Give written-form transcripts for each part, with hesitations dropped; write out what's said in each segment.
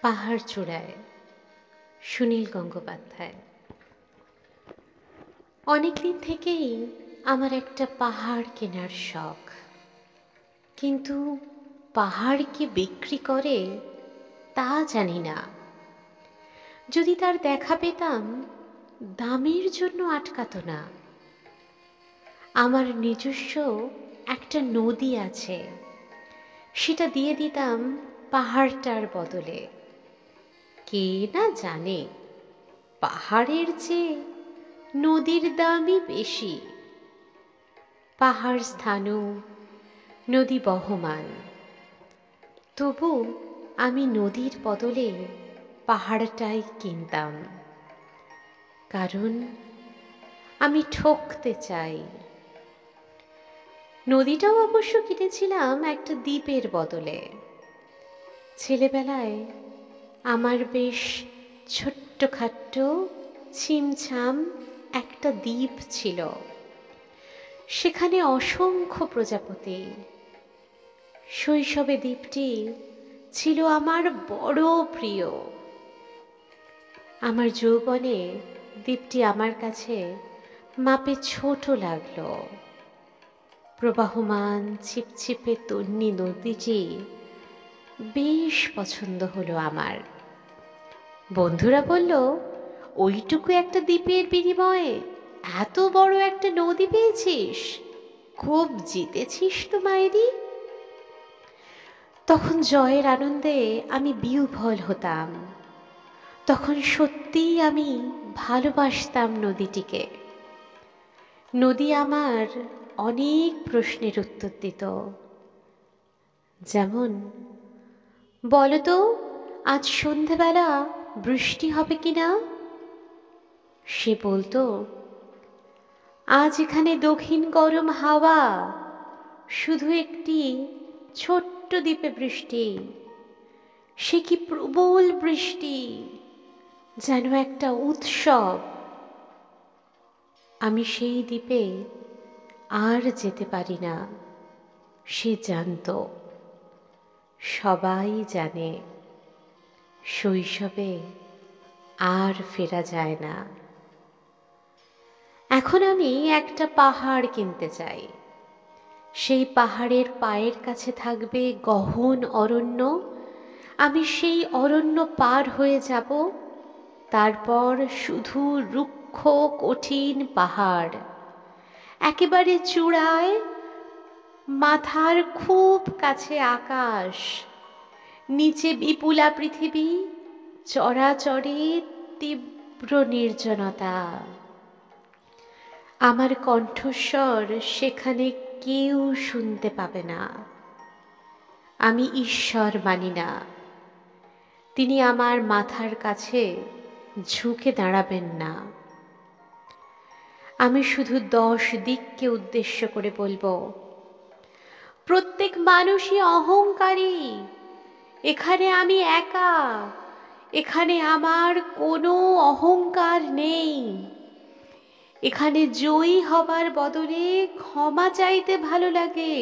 পাহাড় চূড়ায়, সুনীল গঙ্গোপাধ্যায়। অনেকদিন থেকেই আমার একটা পাহাড় কেনার শখ, কিন্তু পাহাড় কি বিক্রি করে তা জানি না। যদি তার দেখা পেতাম, দামের জন্য আটকাতো না। আমার নিজস্ব একটা নদী আছে, সেটা দিয়ে দিতাম পাহাড়টার বদলে। কে না জানে পাহাড়ের চেয়ে নদীর দামই বেশি। পাহাড় স্থাণু, নদী বহমান, তবু আমি নদীর বদলে পাহাড়টাই কিনতাম, কারণ আমি ঠকতে চাই। নদীটাও অবশ্য কিনেছিলাম একটা দ্বীপের বদলে। ছেলেবেলায় আমার বেশ ছোট্টখাট্ট ছিমছাম একটা দ্বীপ ছিল, সেখানে অসংখ্য প্রজাপতি। শৈশবে দ্বীপটি ছিল আমার বড় প্রিয়। আমার যৌবনে দ্বীপটি আমার কাছে মাপে ছোট লাগলো। প্রবাহমান ছিপছিপে তন্বী নদীটি বেশ পছন্দ হলো আমার। বন্ধুরা বলল, ওইটুকু একটা দ্বীপের বিনিময়ে এত বড় একটা নদী পেয়েছিস, খুব জিতেছিস তো মায়েরি। তখন জয়ের আনন্দে আমি বিহ্বল হতাম। তখন সত্যিই আমি ভালোবাসতাম নদীটিকে। নদী আমার অনেক প্রশ্নের উত্তর দিত, যেমন, বলতো আজ সন্ধেবেলা বৃষ্টি হবে কিনা? সে বলতো, আজ এখানে দক্ষিণ গরম হাওয়া, শুধু একটি ছোট্ট দ্বীপে বৃষ্টি। সে কি প্রবল বৃষ্টি, যেন একটা উৎসব। আমি সেই দ্বীপে আর যেতে পারি না, সে জানতো। সবাই জানে, শৈশবে আর ফেরা যায় না। এখন আমি একটা পাহাড় কিনতে চাই। সেই পাহাড়ের পায়ের কাছে থাকবে গহন অরণ্য। আমি সেই অরণ্য পার হয়ে যাব, তারপর শুধু রুক্ষ কঠিন পাহাড়। একেবারে চূড়ায় মাথার খুব কাছে আকাশ, নিচে বিপুলা পৃথিবী, চরাচরে তীব্র নির্জনতা। আমার কণ্ঠস্বর সেখানে কেউ শুনতে পাবে না। আমি ঈশ্বর মানি না, তিনি আমার মাথার কাছে ঝুঁকে দাঁড়াবেন না। আমি শুধু 10 দিককে উদ্দেশ্য করে বলবো, প্রত্যেক মানুষই অহংকারী। এখানে আমি একা, এখানে আমার কোনো অহংকার নেই। এখানে জয়ী হবার বদলে ক্ষমা চাইতে ভালো লাগে।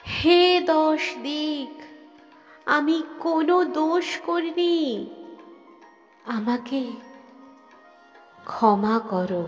হে 10 দিক, আমি কোনো দোষ করিনি, আমাকে ক্ষমা করো।